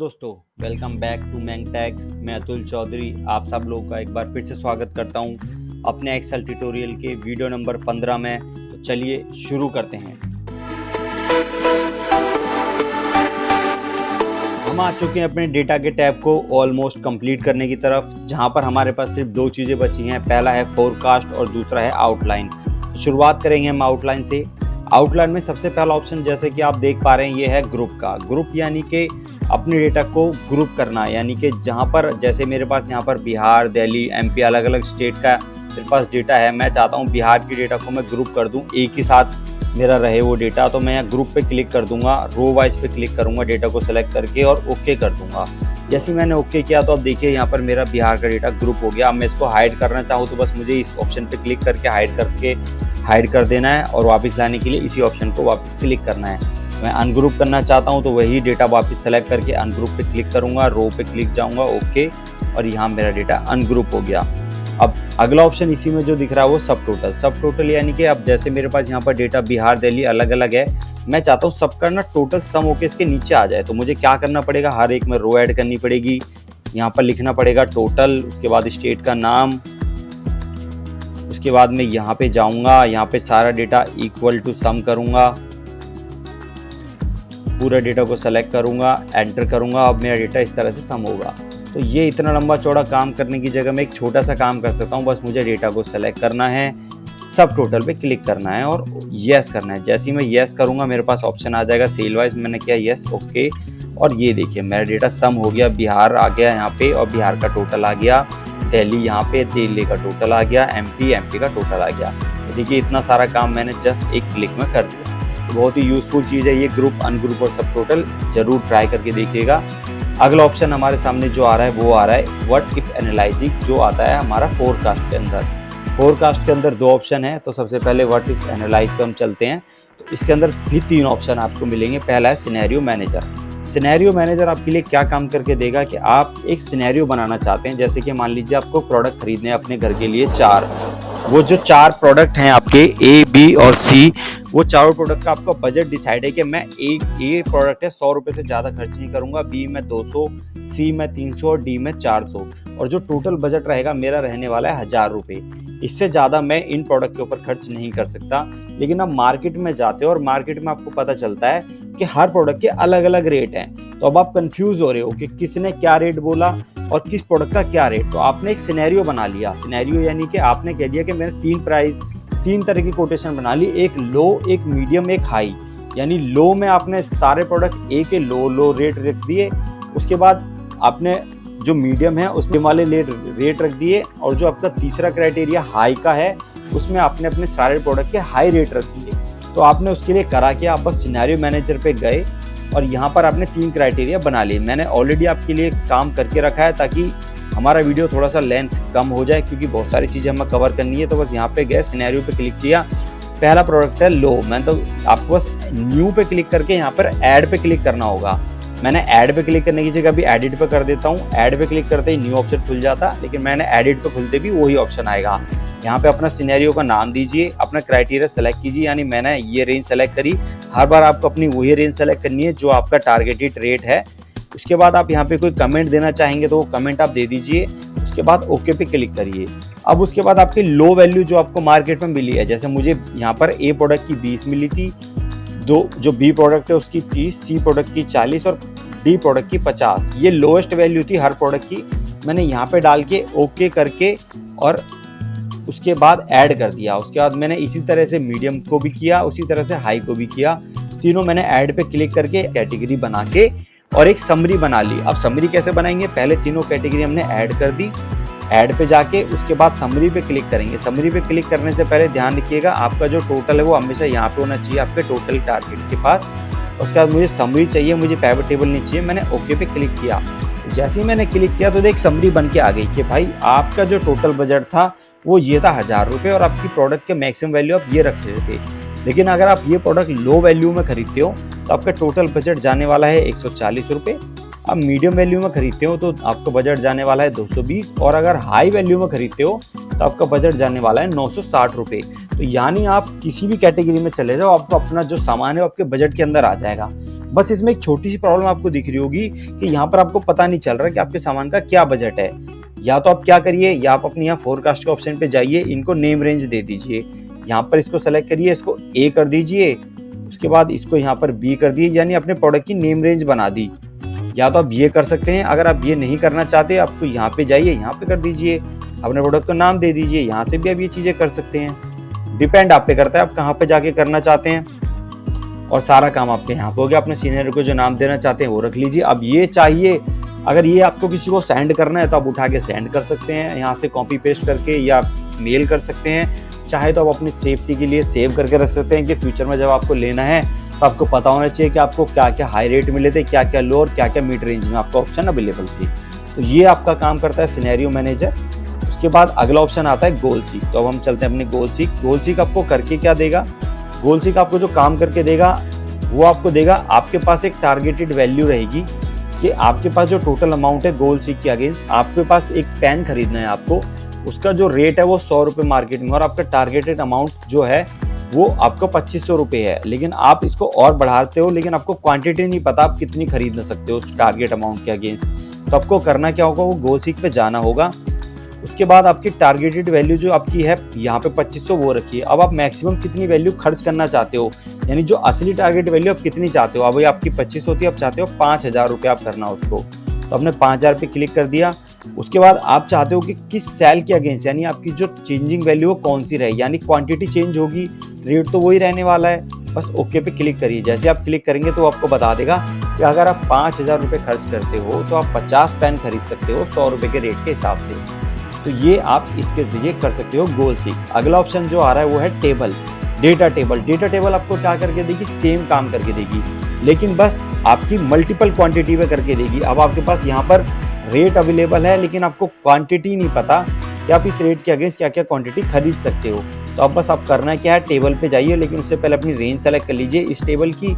दोस्तों, welcome back to मैंगटेक। मैं अतुल चौधरी आप सब लोगों का एक बार फिर से स्वागत करता हूं अपने एक्सेल ट्यूटोरियल के वीडियो नंबर 15 में। तो चलिए शुरू करते हैं। हम आ चुके हैं अपने डेटा के टैब को ऑलमोस्ट कंप्लीट करने की तरफ, जहां पर हमारे पास सिर्फ दो चीज़ें बची हैं। पहला है फोरकास्ट और दूसरा है आउटलाइन। शुरुआत करेंगे हम आउटलाइन से। आउटलाइन में सबसे पहला ऑप्शन जैसे कि आप देख पा रहे हैं ये है ग्रुप का। ग्रुप यानी कि अपने डेटा को ग्रुप करना, यानी कि जहाँ पर जैसे मेरे पास यहाँ पर बिहार, दिल्ली, एमपी अलग अलग स्टेट का मेरे पास डेटा है। मैं चाहता हूँ बिहार के डेटा को मैं ग्रुप कर दूँ, एक ही साथ मेरा रहे वो डेटा। तो मैं यहाँ ग्रुप पे क्लिक कर दूंगा, रो वाइज पे क्लिक करूंगा, डेटा को सेलेक्ट करके और ओके कर दूंगा। जैसे मैंने ओके किया तो अब देखिए यहाँ पर मेरा बिहार का डेटा ग्रुप हो गया। अब मैं इसको हाइड करना चाहूँ तो बस मुझे इस ऑप्शन पे क्लिक करके हाइड कर देना है और वापस लाने के लिए इसी ऑप्शन को वापस क्लिक करना है। मैं अनग्रुप करना चाहता हूं तो वही डेटा वापस सेलेक्ट करके अनग्रुप पे क्लिक करूंगा, रो पे क्लिक जाऊंगा, ओके, और यहाँ मेरा डेटा अनग्रुप हो गया। अब अगला ऑप्शन इसी में जो दिख रहा है वो सब टोटल यानी कि अब जैसे मेरे पास यहाँ पर डेटा बिहार, दिल्ली अलग अलग है। मैं चाहता हूँ सबका ना टोटल सम होके इसके नीचे आ जाए। तो मुझे क्या करना पड़ेगा, हर एक में रो ऐड करनी पड़ेगी। यहाँ पर लिखना पड़ेगा टोटल, उसके बाद स्टेट का नाम, उसके बाद मैं यहाँ पे जाऊँगा, यहाँ पे सारा डेटा इक्वल टू सम करूँगा, पूरा डेटा को सेलेक्ट करूंगा, एंटर करूंगा। अब मेरा डेटा इस तरह से सम होगा। तो ये इतना लंबा चौड़ा काम करने की जगह मैं एक छोटा सा काम कर सकता हूँ। बस मुझे डेटा को सेलेक्ट करना है, सब टोटल पे क्लिक करना है और यस करना है। जैसे ही मैं यस करूंगा मेरे पास ऑप्शन आ जाएगा सेल वाइज। मैंने किया यस, ओके, और ये देखिए मेरा डेटा सम हो गया। बिहार आ गया यहाँ पे और बिहार का टोटल आ गया, दिल्ली यहाँ पे दिल्ली का टोटल आ गया, एमपी का टोटल आ गया। तो देखिए इतना सारा काम मैंने जस्ट एक क्लिक में कर दिया। बहुत ही यूजफुल चीज़ है ये ग्रुप, अनग्रुप और सब टोटल। जरूर ट्राई करके देखिएगा। अगला ऑप्शन हमारे सामने जो आ रहा है वो आ रहा है व्हाट इफ एनालाइजिंग, जो आता है हमारा फोरकास्ट के अंदर। फोरकास्ट के अंदर दो ऑप्शन है। तो सबसे पहले व्हाट इज एनालाइज पे हम चलते हैं। तो इसके अंदर भी तीन ऑप्शन आपको मिलेंगे। पहला है सिनेरियो मैनेजर। सिनेरियो मैनेजर आपके लिए क्या काम करके देगा कि आप एक सिनेरियो बनाना चाहते हैं। जैसे कि मान लीजिए आपको प्रोडक्ट खरीदने हैं अपने घर के लिए 4। वो जो 4 प्रोडक्ट हैं आपके ए, बी और सी, वो चारों प्रोडक्ट का आपका बजट डिसाइड है कि मैं ए प्रोडक्ट है 100 रुपये से ज़्यादा खर्च नहीं करूंगा, बी में 200, सी में 300 और डी में 400। और जो टोटल बजट रहेगा मेरा रहने वाला है 1000 रुपये। इससे ज़्यादा मैं इन प्रोडक्ट के ऊपर खर्च नहीं कर सकता। लेकिन अब मार्केट में जाते हो और मार्केट में आपको पता चलता है कि हर प्रोडक्ट के अलग अलग रेट हैं। तो अब आप कंफ्यूज हो रहे हो कि किसने क्या रेट बोला और किस प्रोडक्ट का क्या रेट। तो आपने एक सिनेरियो बना लिया। सिनेरियो यानी कि आपने कह दिया कि मैंने 3 तरह की कोटेशन बना ली, एक लो, एक मीडियम, एक हाई। यानी लो में आपने सारे प्रोडक्ट ए के लो रेट रख दिए। उसके बाद आपने जो मीडियम है उसमें वाले रेट रख दिए, और जो आपका तीसरा क्राइटेरिया हाई का है उसमें आपने अपने सारे प्रोडक्ट के हाई रेट रख दिए। तो आपने उसके लिए करा कि आप बस सिनेरियो मैनेजर पे गए और यहाँ पर आपने 3 क्राइटेरिया बना लिए। मैंने ऑलरेडी आपके लिए काम करके रखा है ताकि हमारा वीडियो थोड़ा सा लेंथ कम हो जाए, क्योंकि बहुत सारी चीज़ें हमें कवर करनी है। तो बस यहाँ पे गए, सिनेरियो पे क्लिक किया, पहला प्रोडक्ट है लो। मैं तो आपको बस न्यू पे क्लिक करके यहाँ पर ऐड पे क्लिक करना होगा। मैंने ऐड पे क्लिक करने की जगह अभी एडिट पे कर देता हूँ। ऐड पे क्लिक करते ही न्यू ऑप्शन खुल जाता, लेकिन मैंने एडिट पे खुलते भी वही ऑप्शन आएगा। यहाँ पे अपना सिनेरियो का नाम दीजिए, अपना क्राइटेरिया सेलेक्ट कीजिए। यानी मैंने ये रेंज सेलेक्ट करी। हर बार आपको अपनी वही रेंज सेलेक्ट करनी है जो आपका टारगेटेड रेट है। उसके बाद आप यहाँ पे कोई कमेंट देना चाहेंगे तो वो कमेंट आप दे दीजिए। उसके बाद ओके पे क्लिक करिए। अब उसके बाद आपकी लो वैल्यू जो आपको मार्केट में मिली है, जैसे मुझे यहाँ पर ए प्रोडक्ट की 20 मिली थी, जो बी प्रोडक्ट है उसकी 30, सी प्रोडक्ट की 40 और डी प्रोडक्ट की 50। ये लोएस्ट वैल्यू थी हर प्रोडक्ट की। मैंने यहाँ पे डाल के ओके करके और उसके बाद ऐड कर दिया। उसके बाद मैंने इसी तरह से मीडियम को भी किया, उसी तरह से हाई को भी किया। तीनों मैंने ऐड पे क्लिक करके कैटेगरी बना के और एक समरी बना ली। अब समरी कैसे बनाएंगे, पहले तीनों कैटेगरी हमने ऐड कर दी। ऐड पे जाके उसके बाद समरी पे क्लिक करेंगे। समरी पे क्लिक करने से पहले ध्यान रखिएगा आपका जो टोटल है वो हमेशा यहाँ पे होना चाहिए, आपके टोटल टारगेट के पास। उसके बाद मुझे समरी चाहिए, मुझे पिवट टेबल नहीं चाहिए। मैंने ओके पे क्लिक किया। जैसे ही मैंने क्लिक किया तो एक समरी बन के आ गई कि भाई आपका जो टोटल बजट था वो ये था 1000 रुपये और आपकी प्रोडक्ट के मैक्सिमम वैल्यू आप ये रख रहे थे। लेकिन अगर आप ये प्रोडक्ट लो वैल्यू में खरीदते हो तो आपका टोटल बजट जाने वाला है 140 रुपये। अब मीडियम वैल्यू में खरीदते हो तो आपका बजट जाने वाला है 220, और अगर हाई वैल्यू में खरीदते हो तो आपका बजट जाने वाला है 960 रुपये। तो यानी आप किसी भी कैटेगरी में चले जाओ, आपको अपना जो सामान है आपके बजट के अंदर आ जाएगा। बस इसमें एक छोटी सी प्रॉब्लम आपको दिख रही होगी कि यहाँ पर आपको पता नहीं चल रहा कि आपके सामान का क्या बजट है। या तो आप क्या करिए, या आप अपने यहाँ फोरकास्ट के ऑप्शन पे जाइए, इनको नेम रेंज दे दीजिए। यहाँ पर इसको सेलेक्ट करिए, इसको ए कर दीजिए, उसके बाद इसको यहाँ पर बी कर दिए, यानी अपने प्रोडक्ट की नेम रेंज बना दी। या तो आप ये कर सकते हैं, अगर आप ये नहीं करना चाहते आपको यहाँ पे जाइए, यहाँ पे कर दीजिए, अपने प्रोडक्ट का नाम दे दीजिए, यहाँ से भी आप ये चीजें कर सकते हैं। डिपेंड आप पे करता है आप कहाँ पे जाके करना चाहते हैं। और सारा काम आपके यहाँ पे हो गया। अपने सीनियर को जो नाम देना चाहते हैं वो रख लीजिए। अब ये चाहिए, अगर ये आपको किसी को सेंड करना है तो आप उठा के सेंड कर सकते हैं, यहाँ से कॉपी पेस्ट करके, या मेल कर सकते हैं। चाहे तो आप अपनी सेफ्टी के लिए सेव करके रख सकते हैं कि फ्यूचर में जब आपको लेना है तो आपको पता होना चाहिए कि आपको क्या क्या हाई रेट मिले थे, क्या क्या लो और क्या क्या मिड रेंज में आपका ऑप्शन अवेलेबल थी। तो ये आपका काम करता है सिनेरियो मैनेजर। उसके बाद अगला ऑप्शन आता है गोल सीक। तो अब हम चलते हैं अपने गोल सीक। गोल सीक आपको करके क्या देगा, गोल सीक आपको जो काम करके देगा वो आपको देगा, आपके पास एक टारगेटेड वैल्यू रहेगी कि आपके पास जो टोटल अमाउंट है गोल सीक के अगेंस्ट, आपके पास एक पेन खरीदना है आपको, उसका जो रेट है वो 100 रुपये मार्केट में, और आपका टारगेटेड अमाउंट जो है वो आपको 2500 रुपये है। लेकिन आप इसको और बढ़ाते हो, लेकिन आपको क्वांटिटी नहीं पता आप कितनी खरीद ना सकते हो उस टारगेट अमाउंट के अगेंस्ट। तो आपको करना क्या होगा, वो गोल सीक पे जाना होगा। उसके बाद आपकी टारगेटेड वैल्यू जो आपकी है यहाँ पे 2500 वो रखिए। अब आप मैक्सिमम कितनी वैल्यू खर्च करना चाहते हो, यानी जो असली टारगेट वैल्यू आप कितनी चाहते हो। अब आपकी 25 होती है, आप चाहते हो 5000 रुपये आप करना उसको, तो आपने 5000 पे क्लिक कर दिया। उसके बाद आप चाहते हो कि किस सेल के अगेंस्ट, यानी आपकी जो चेंजिंग वैल्यू वो कौन सी रहे, यानी क्वांटिटी चेंज होगी, रेट तो वही रहने वाला है। बस ओके पे क्लिक करिए। जैसे आप क्लिक करेंगे तो आपको बता देगा कि अगर आप 5000 रुपये खर्च करते हो तो आप 50 पेन खरीद सकते हो 100 रुपये के रेट के हिसाब से। तो ये आप इसके जरिए कर सकते हो गोल सीक। अगला ऑप्शन जो आ रहा है वो है table, data table. Data table आपको क्या करके देगी, सेम काम करके देगी, लेकिन बस आपकी मल्टीपल क्वांटिटी में करके देगी। अब आपके पास यहाँ पर रेट अवेलेबल है, लेकिन आपको क्वांटिटी नहीं पता कि आप इस रेट के अगेंस्ट क्या क्या क्वांटिटी खरीद सकते हो। तो अब बस आप करना क्या है, टेबल पे जाइए, लेकिन उससे पहले अपनी रेंज सेलेक्ट कर लीजिए इस टेबल की।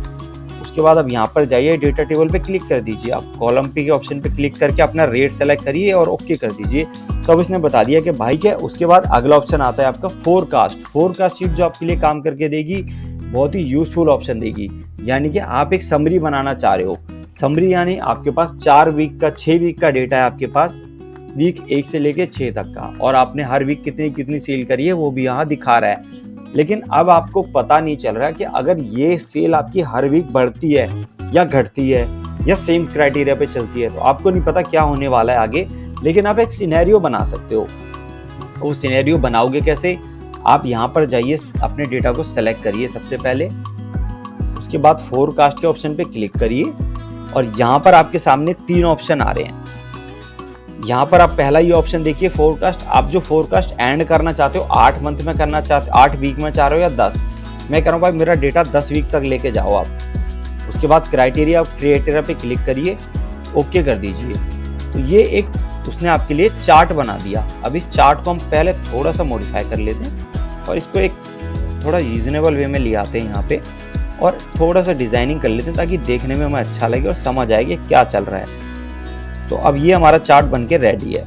उसके बाद अब यहाँ पर जाइए, डेटा टेबल पे क्लिक कर दीजिए। आप कॉलम पे के ऑप्शन पे क्लिक करके अपना रेट सेलेक्ट करिए और ओके कर दीजिए। तो अब इसने बता दिया कि भाई क्या। उसके बाद अगला ऑप्शन आता है आपका फोरकास्ट। फोरकास्ट शीट जो आपके लिए काम करके देगी, बहुत ही यूजफुल ऑप्शन देगी। यानी कि आप एक समरी बनाना चाह रहे हो। समरी यानी आपके पास 4 वीक का 6 वीक का डेटा है आपके पास, वीक 1 से लेके 6 तक का, और आपने हर वीक कितनी कितनी सेल करी है वो भी यहाँ दिखा रहा है। लेकिन अब आपको पता नहीं चल रहा कि अगर ये सेल आपकी हर वीक बढ़ती है या घटती है या सेम क्राइटेरिया पे चलती है, तो आपको नहीं पता क्या होने वाला है आगे। लेकिन आप एक सिनेरियो बना सकते हो। वो सिनेरियो बनाओगे कैसे, आप यहाँ पर जाइए, अपने डेटा को सेलेक्ट करिए सबसे पहले। उसके बाद फोरकास्ट के ऑप्शन पे क्लिक करिए, और यहाँ पर आपके सामने 3 ऑप्शन आ रहे हैं। यहाँ पर आप पहला ये ऑप्शन देखिए फोरकास्ट। आप जो फोरकास्ट एंड करना चाहते हो, 8 मंथ में करना चाहते हो, 8 वीक में चाह रहे हो या 10, मैं कह रहा हूँ भाई मेरा डेटा 10 वीक तक लेके जाओ आप। उसके बाद क्राइटेरिया पे क्लिक करिए, ओके कर दीजिए। तो ये एक उसने आपके लिए चार्ट बना दिया। अब इस चार्ट को हम पहले थोड़ा सा मॉडिफाई कर लेते हैं और इसको एक थोड़ा रीजनेबल वे में ले आते हैं यहाँ पे, और थोड़ा सा डिजाइनिंग कर लेते हैं ताकि देखने में हमें अच्छा लगे और समझ आए कि क्या चल रहा है। तो अब ये हमारा चार्ट बनके रेडी है।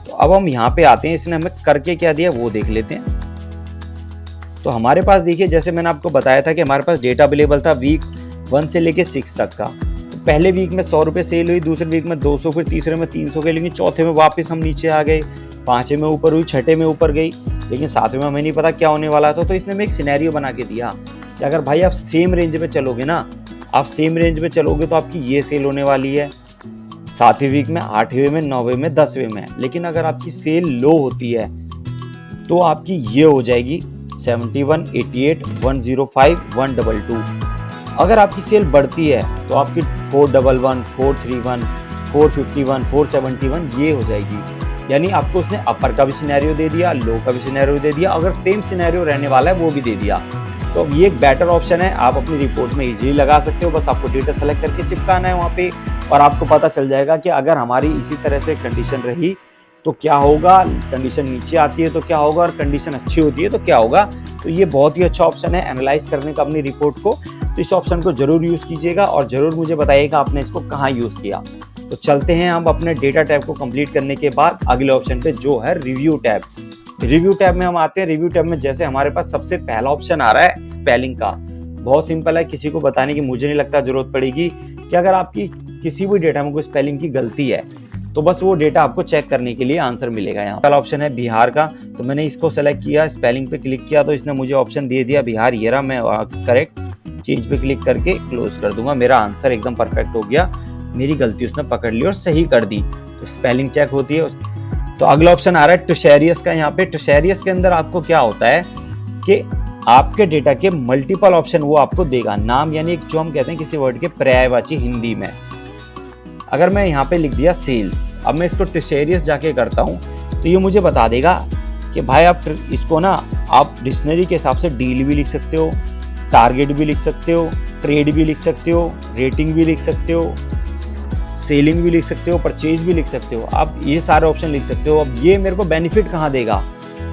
तो अब हम यहाँ पे आते हैं, इसने हमें करके क्या दिया वो देख लेते हैं। तो हमारे पास देखिए, जैसे मैंने आपको बताया था कि हमारे पास डेटा अवेलेबल था वीक 1 से लेके 6 तक का। तो पहले वीक में 100 रुपये सेल हुई, दूसरे वीक में 200, फिर तीसरे में 300 के, लेकिन चौथे में वापस हम नीचे आ गए, 5वें में ऊपर हुई, 6ठे में ऊपर गई, लेकिन 7वें में हमें नहीं पता क्या होने वाला था। तो इसने हमें एक सिनेरियो बना के दिया कि अगर भाई आप सेम रेंज में चलोगे ना, आप सेम रेंज में चलोगे तो आपकी ये सेल होने वाली है 7वें वीक में, 8वें में, 9वें में, 10वें में। लेकिन अगर आपकी सेल लो होती है तो आपकी ये हो जाएगी 71, 88, 105, 122। अगर आपकी सेल बढ़ती है तो आपकी 411, 431, 451, 471 ये हो जाएगी। यानी आपको उसने अपर का भी सिनेरियो दे दिया, लो का भी सिनेरियो दे दिया, अगर सेम सिनेरियो रहने वाला है वो भी दे दिया। तो अब ये एक बेटर ऑप्शन है, आप अपनी रिपोर्ट में इजीली लगा सकते हो। बस आपको डेटा सेलेक्ट करके चिपकाना है वहाँ पे, और आपको पता चल जाएगा कि अगर हमारी इसी तरह से कंडीशन रही तो क्या होगा, कंडीशन नीचे आती है तो क्या होगा, और कंडीशन अच्छी होती है तो क्या होगा। तो ये बहुत ही अच्छा ऑप्शन है एनालाइज करने का अपनी रिपोर्ट को। तो इस ऑप्शन को जरूर यूज कीजिएगा और जरूर मुझे बताइएगा आपने इसको कहाँ यूज किया। तो चलते हैं हम अपने डेटा टैब को कंप्लीट करने के बाद अगले ऑप्शन पे, जो है रिव्यू टैब। रिव्यू टैब में हम आते हैं। रिव्यू टैब में जैसे हमारे पास सबसे पहला ऑप्शन आ रहा है स्पेलिंग का। बहुत सिंपल है, किसी को बताने की मुझे नहीं लगता जरूरत पड़ेगी कि अगर आपकी किसी भी डेटा में कोई स्पेलिंग की गलती है तो बस वो डेटा आपको चेक करने के लिए आंसर मिलेगा। यहाँ पहला ऑप्शन है बिहार का, तो मैंने इसको सेलेक्ट किया, स्पेलिंग पे क्लिक किया तो इसने मुझे ऑप्शन दे दिया बिहार, ये रहा। मैं करेक्ट चेंज पे क्लिक करके क्लोज कर दूंगा, मेरा आंसर एकदम परफेक्ट हो गया, मेरी गलती उसने पकड़ ली और सही कर दी, तो स्पेलिंग चेक होती है। तो अगला ऑप्शन आ रहा है टुशेरियस का। यहाँ पे टुशेरियस के अंदर आपको क्या होता है कि आपके डेटा के मल्टीपल ऑप्शन वो आपको देगा, नाम यानी एक जो हम कहते हैं किसी वर्ड के पर्यायवाची हिंदी में। अगर मैं यहाँ पे लिख दिया सेल्स, अब मैं इसको टुशेरियस जाके करता हूँ तो ये मुझे बता देगा कि भाई आप इसको ना आप डिक्शनरी के हिसाब से डील भी लिख सकते हो, टारगेट भी लिख सकते हो, ट्रेड भी लिख सकते हो, रेटिंग भी लिख सकते हो, सेलिंग भी लिख सकते हो, परचेज भी लिख सकते हो, आप ये सारे ऑप्शन लिख सकते हो। अब ये मेरे को बेनिफिट कहाँ देगा,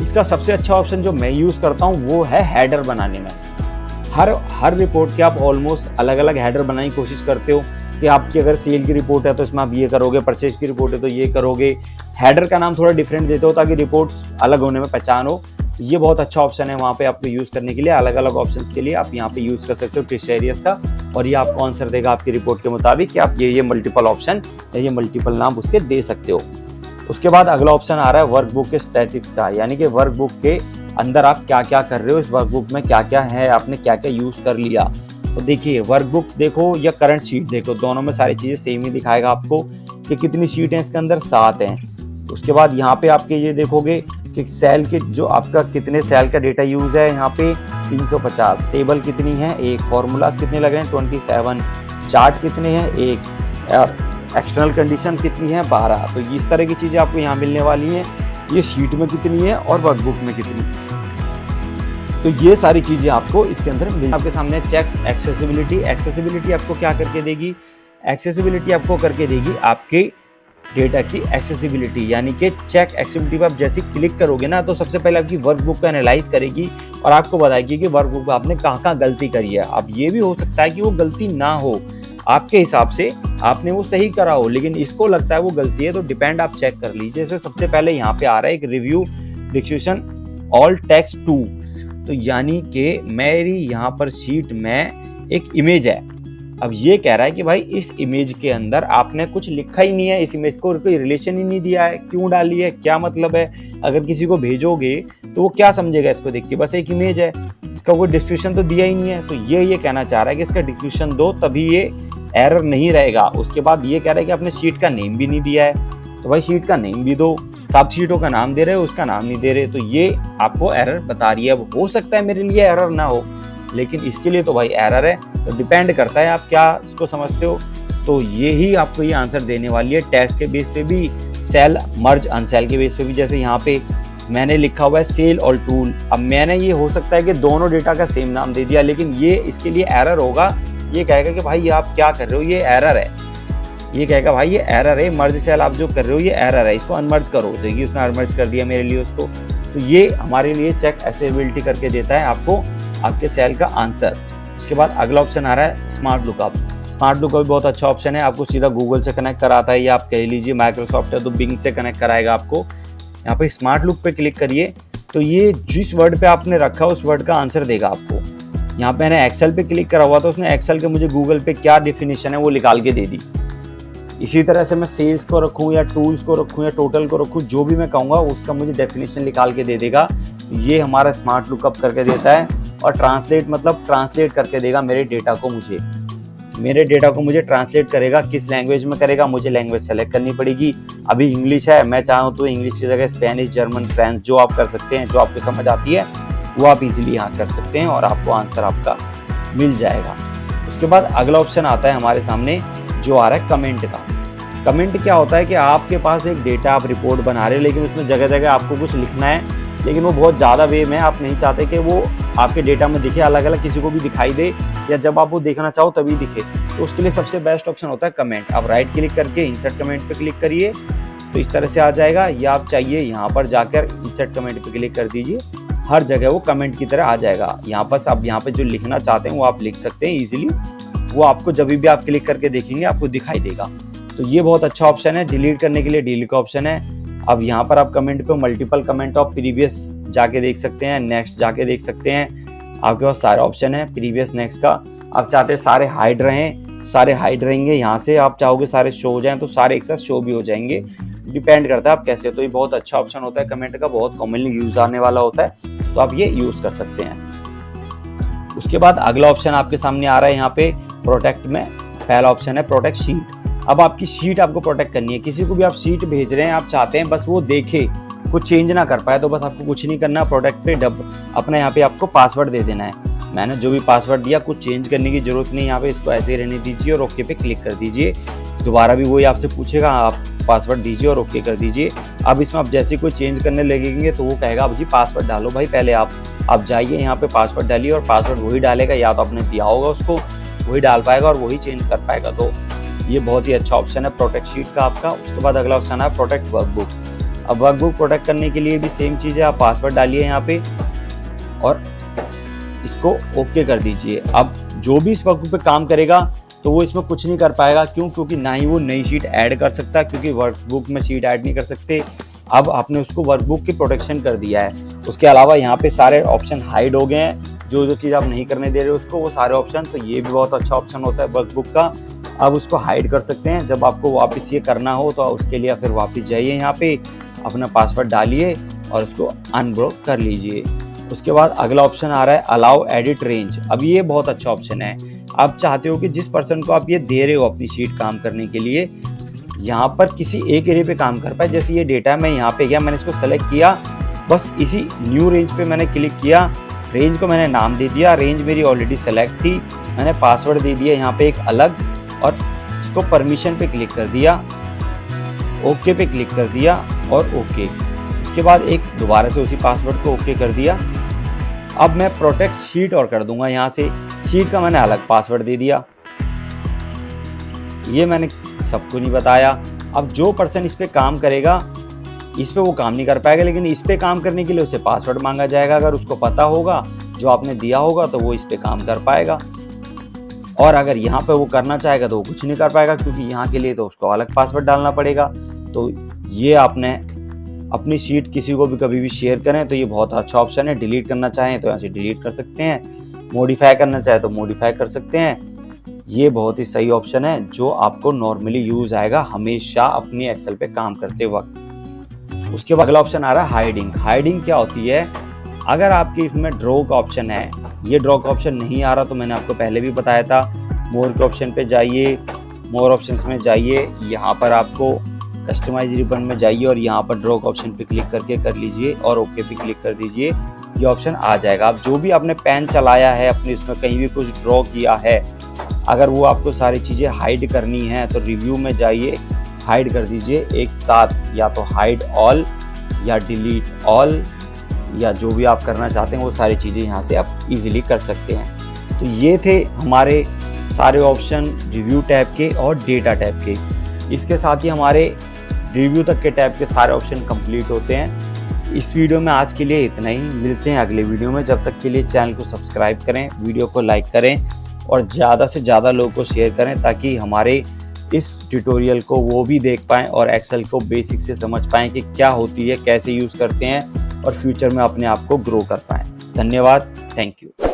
इसका सबसे अच्छा ऑप्शन जो मैं यूज़ करता हूँ वो है हेडर बनाने में। हर रिपोर्ट के आप ऑलमोस्ट अलग अलग हेडर बनाने की कोशिश करते हो कि आपकी अगर सेल की रिपोर्ट है तो इसमें आप ये करोगे, परचेज की रिपोर्ट है तो ये करोगे, हेडर का नाम थोड़ा डिफरेंट देते हो ताकि रिपोर्ट्स अलग होने में पहचान हो। ये बहुत अच्छा ऑप्शन है वहाँ पे आपको यूज़ करने के लिए, अलग अलग ऑप्शंस के लिए आप यहाँ पे यूज़ कर सकते हो टुशेरियस का, और ये आपको आंसर देगा आपकी रिपोर्ट के मुताबिक कि आप ये मल्टीपल ऑप्शन या ये मल्टीपल नाम उसके दे सकते हो। उसके बाद अगला ऑप्शन आ रहा है वर्कबुक के स्टैटिक्स का, यानी कि वर्कबुक के अंदर आप क्या क्या कर रहे हो, इस वर्कबुक में क्या क्या है, आपने क्या क्या यूज़ कर लिया। तो देखिए वर्कबुक देखो या करंट शीट देखो, दोनों में सारी चीज़ें सेम ही दिखाएगा आपको कि कितनी शीट हैं इसके अंदर, 7 हैं। उसके बाद यहाँ पे आपके ये देखोगे कि सेल के जो आपका कितने सेल का डेटा यूज़ है, यहाँ पे 350, टेबल कितनी है 1, फॉर्मूलाज कितने लग रहे हैं 27, चार्ट कितने हैं 1, और एक्सटर्नल कंडीशन कितनी है 12। तो इस तरह की चीज़ें आपको यहाँ मिलने वाली हैं, ये शीट में कितनी है और वर्कबुक में कितनी, तो ये सारी चीज़ें आपको इसके अंदर मिल। आपके सामने चेक एक्सेसिबिलिटी आपको क्या करके देगी, एक्सेसिबिलिटी आपको करके देगी आपके डेटा की एक्सेसिबिलिटी, यानी कि चेक एक्सेसिबिलिटी पर आप जैसे क्लिक करोगे ना तो सबसे पहले आपकी वर्कबुक का एनालाइज करेगी और आपको बताएगी कि वर्कबुक में आपने कहाँ कहाँ गलती करी है। अब ये भी हो सकता है कि वो गलती ना हो, आपके हिसाब से आपने वो सही करा हो, लेकिन इसको लगता है वो गलती है, तो डिपेंड आप चेक कर लीजिए। जैसे सबसे पहले यहाँ पे आ रहा है एक रिव्यू डिस्क्रिप्शन ऑल टेक्स्ट 2, तो यानी कि मेरी यहाँ पर शीट में एक इमेज है। अब ये कह रहा है कि भाई इस इमेज के अंदर आपने कुछ लिखा ही नहीं है, इस इमेज को कोई रिलेशन ही नहीं दिया है, क्यों डाली है, क्या मतलब है, अगर किसी को भेजोगे तो वो क्या समझेगा इसको देख के, बस एक इमेज है, इसका कोई डिस्क्रिप्शन तो दिया ही नहीं है। तो ये कहना चाह रहा है कि इसका डिस्क्रिप्शन दो, तभी ये एरर नहीं रहेगा। उसके बाद ये कह रहा है कि आपने शीट का नेम भी नहीं दिया है, तो भाई शीट का नेम भी दो, 7 शीटों का नाम दे रहे हो, उसका नाम नहीं दे रहे, तो ये आपको एरर बता रही है। अब हो सकता है मेरे लिए एरर ना हो, लेकिन इसके लिए तो भाई एरर है, तो डिपेंड करता है आप क्या इसको समझते हो। तो ये ही आपको ये आंसर देने वाली है, टैक्स के बेस पे भी, सेल मर्ज अनसेल के बेस पे भी। जैसे यहाँ पे मैंने लिखा हुआ है सेल और टूल, अब मैंने ये हो सकता है कि दोनों डेटा का सेम नाम दे दिया, लेकिन ये इसके लिए एरर होगा, ये कहेगा कि भाई आप क्या कर रहे हो, ये एरर है, ये कहेगा भाई ये एरर है, मर्ज सेल आप जो कर रहे हो ये एरर है, इसको अनमर्ज करो। देखिए उसने अनमर्ज कर दिया मेरे लिए उसको, तो ये हमारे लिए चेक एक्सेसिबिलिटी करके देता है आपको आपके सेल का आंसर। उसके बाद अगला ऑप्शन आ रहा है स्मार्ट लुकअप। स्मार्ट लुकअप भी बहुत अच्छा ऑप्शन है, आपको सीधा गूगल से कनेक्ट कराता है, या आप कह लीजिए माइक्रोसॉफ्ट है तो बिंग से कनेक्ट कराएगा आपको। यहाँ पे स्मार्ट लुक पे क्लिक करिए तो ये जिस वर्ड पे आपने रखा उस वर्ड का आंसर देगा आपको। यहाँ पे मैंने एक्सेल पे क्लिक करा हुआ था, उसने एक्सेल के मुझे गूगल पे क्या डेफिनेशन है वो निकाल के दे दी। इसी तरह से मैं सेल्स को रखूँ या टूल्स को रखूँ या टोटल को रखूँ, जो भी मैं कहूँगा उसका मुझे डेफिनेशन निकाल के दे देगा। तो ये हमारा स्मार्ट लुकअप करके देता है, और ट्रांसलेट मतलब ट्रांसलेट करके देगा मेरे डेटा को मुझे ट्रांसलेट करेगा, किस लैंग्वेज में करेगा, मुझे लैंग्वेज सेलेक्ट करनी पड़ेगी। अभी इंग्लिश है, मैं चाहूँ तो इंग्लिश की जगह स्पेनिश, जर्मन, फ्रेंच जो आप कर सकते हैं, जो आपको समझ आती है वो आप इजीली यहाँ कर सकते हैं और आपको आंसर आपका मिल जाएगा। उसके बाद अगला ऑप्शन आता है हमारे सामने जो आ रहा है कमेंट का। कमेंट क्या होता है कि आपके पास एक डेटा आप रिपोर्ट बना रहे हो, लेकिन उसमें जगह जगह आपको कुछ लिखना है, लेकिन वो बहुत ज़्यादा वे में आप नहीं चाहते कि वो आपके डेटा में दिखे, अलग अलग किसी को भी दिखाई दे, या जब आप वो देखना चाहो तभी दिखे। तो उसके लिए सबसे बेस्ट ऑप्शन होता है कमेंट। आप राइट क्लिक करके इंसर्ट कमेंट पे क्लिक करिए तो इस तरह से आ जाएगा, या आप चाहिए यहाँ पर जाकर इंसर्ट कमेंट पे क्लिक कर दीजिए, हर जगह वो कमेंट की तरह आ जाएगा। यहाँ पर आप यहाँ पे जो लिखना चाहते हैं वो आप लिख सकते हैं ईजिली, वो आपको जब भी आप क्लिक करके देखेंगे आपको दिखाई देगा। तो ये बहुत अच्छा ऑप्शन है। डिलीट करने के लिए डिलीट का ऑप्शन है। अब यहाँ पर आप कमेंट पे मल्टीपल कमेंट ऑफ प्रीवियस जाके देख सकते हैं, नेक्स्ट जाके देख सकते हैं। आपके पास सारे ऑप्शन है प्रीवियस नेक्स्ट का। आप चाहते हैं सारे हाइड रहें, सारे हाइड रहेंगे। यहाँ से आप चाहोगे सारे शो हो जाएं तो सारे एक साथ शो भी हो जाएंगे, डिपेंड करता है आप कैसे। तो ये बहुत अच्छा ऑप्शन होता है कमेंट का, बहुत कॉमनली यूज आने वाला होता है, तो आप ये यूज कर सकते हैं। उसके बाद अगला ऑप्शन आपके सामने आ रहा है यहाँ पे प्रोटेक्ट में। पहला ऑप्शन है प्रोटेक्ट शीट। अब आपकी शीट आपको प्रोटेक्ट करनी है, किसी को भी आप शीट भेज रहे हैं, आप चाहते हैं बस वो देखे, कुछ चेंज ना कर पाए, तो बस आपको कुछ नहीं करना, प्रोटेक्ट पे अपना यहाँ पे आपको पासवर्ड दे देना है। मैंने जो भी पासवर्ड दिया कुछ चेंज करने की जरूरत नहीं, यहाँ पे इसको ऐसे ही रहने दीजिए और ओके पे क्लिक कर दीजिए। दोबारा भी वही आपसे पूछेगा, आप पासवर्ड दीजिए और ओके कर दीजिए। अब इसमें आप जैसे कोई चेंज करने लगेंगे तो वो कहेगा अब जी पासवर्ड डालो भाई, पहले आप जाइए यहाँ पे पासवर्ड डालिए, और पासवर्ड वही डालेगा, या तो आपने दिया होगा उसको वही डाल पाएगा और वही चेंज कर पाएगा। तो ये बहुत ही अच्छा ऑप्शन है प्रोटेक्ट शीट का आपका। उसके बाद अगला ऑप्शन है प्रोटेक्ट वर्कबुक। अब वर्कबुक प्रोटेक्ट करने के लिए भी सेम चीज़ है, आप पासवर्ड डालिए यहाँ पे और इसको ओके कर दीजिए। अब जो भी इस वर्कबुक पे काम करेगा तो वो इसमें कुछ नहीं कर पाएगा, क्यों? क्योंकि ना ही वो नई शीट ऐड कर सकता, क्योंकि वर्कबुक में शीट ऐड नहीं कर सकते। अब आपने उसको वर्कबुक की प्रोटेक्शन कर दिया है। उसके अलावा यहाँ पे सारे ऑप्शन हाइड हो गए हैं, जो चीज़ आप नहीं करने दे रहे हो उसको, वो सारे ऑप्शन। तो ये भी बहुत अच्छा ऑप्शन होता है वर्कबुक का। अब उसको हाइड कर सकते हैं। जब आपको वापस ये करना हो तो उसके लिए फिर वापस जाइए, यहाँ पे अपना पासवर्ड डालिए और उसको अनब्लॉक कर लीजिए। उसके बाद अगला ऑप्शन आ रहा है अलाउ एडिट रेंज। अब ये बहुत अच्छा ऑप्शन है। आप चाहते हो कि जिस पर्सन को आप ये दे रहे हो अपनी शीट काम करने के लिए, यहाँ पर किसी एक एरिया पे काम कर पाए। जैसे ये डेटा मैं यहाँ पे गया, मैंने इसको सेलेक्ट किया, बस इसी न्यू रेंज पे मैंने क्लिक किया, रेंज को मैंने नाम दे दिया, रेंज मेरी ऑलरेडी सेलेक्ट थी, मैंने पासवर्ड दे दिया यहाँ पे एक अलग, और इसको परमिशन पे क्लिक कर दिया, ओके पे क्लिक कर दिया और ओके। उसके बाद एक दोबारा से उसी पासवर्ड को ओके कर दिया। अब मैं प्रोटेक्ट शीट और कर दूंगा, यहाँ से शीट का मैंने अलग पासवर्ड दे दिया, ये मैंने सबको नहीं बताया। अब जो पर्सन इस पे काम करेगा, इस पे वो काम नहीं कर पाएगा, लेकिन इस पे काम करने के लिए उसे पासवर्ड मांगा जाएगा। अगर उसको पता होगा जो आपने दिया होगा तो वो इस पे काम कर पाएगा, और अगर यहाँ पे वो करना चाहेगा तो वो कुछ नहीं कर पाएगा, क्योंकि यहाँ के लिए तो उसको अलग पासवर्ड डालना पड़ेगा। तो ये आपने अपनी शीट किसी को भी कभी भी शेयर करें तो ये बहुत अच्छा ऑप्शन है। डिलीट करना चाहें तो यहाँ से डिलीट कर सकते हैं, मॉडिफाई करना चाहे तो मॉडिफाई कर सकते हैं। ये बहुत ही सही ऑप्शन है जो आपको नॉर्मली यूज आएगा हमेशा अपनी एक्सेल पे काम करते वक्त। उसके बाद अगला ऑप्शन आ रहा है हाइडिंग। हाइडिंग क्या होती है? अगर आपके इसमें ड्रॉ का ऑप्शन है, ये ड्रॉ का ऑप्शन नहीं आ रहा तो मैंने आपको पहले भी बताया था, मोर के ऑप्शन पे जाइए, मोर ऑप्शंस में जाइए, यहाँ पर आपको कस्टमाइज रिबन में जाइए और यहाँ पर ड्रॉ का ऑप्शन पे क्लिक करके कर लीजिए और ओके पे क्लिक कर दीजिए, ये ऑप्शन आ जाएगा। अब जो भी आपने पेन चलाया है अपने उसमें कहीं भी कुछ ड्रॉ किया है, अगर वो आपको सारी चीज़ें हाइड करनी है तो रिव्यू में जाइए, हाइड कर दीजिए एक साथ, या तो हाइड ऑल या डिलीट ऑल, या जो भी आप करना चाहते हैं वो सारी चीज़ें यहाँ से आप इजीली कर सकते हैं। तो ये थे हमारे सारे ऑप्शन रिव्यू टैब के और डेटा टैब के। इसके साथ ही हमारे रिव्यू तक के टैब के सारे ऑप्शन कंप्लीट होते हैं। इस वीडियो में आज के लिए इतना ही, मिलते हैं अगले वीडियो में। जब तक के लिए चैनल को सब्सक्राइब करें, वीडियो को लाइक करें और ज़्यादा से ज़्यादा लोगों को शेयर करें, ताकि हमारे इस ट्यूटोरियल को वो भी देख पाएँ और एक्सेल को बेसिक से समझ पाएँ कि क्या होती है, कैसे यूज़ करते हैं, और फ्यूचर में अपने आप को ग्रो कर पाएँ। धन्यवाद, थैंक यू।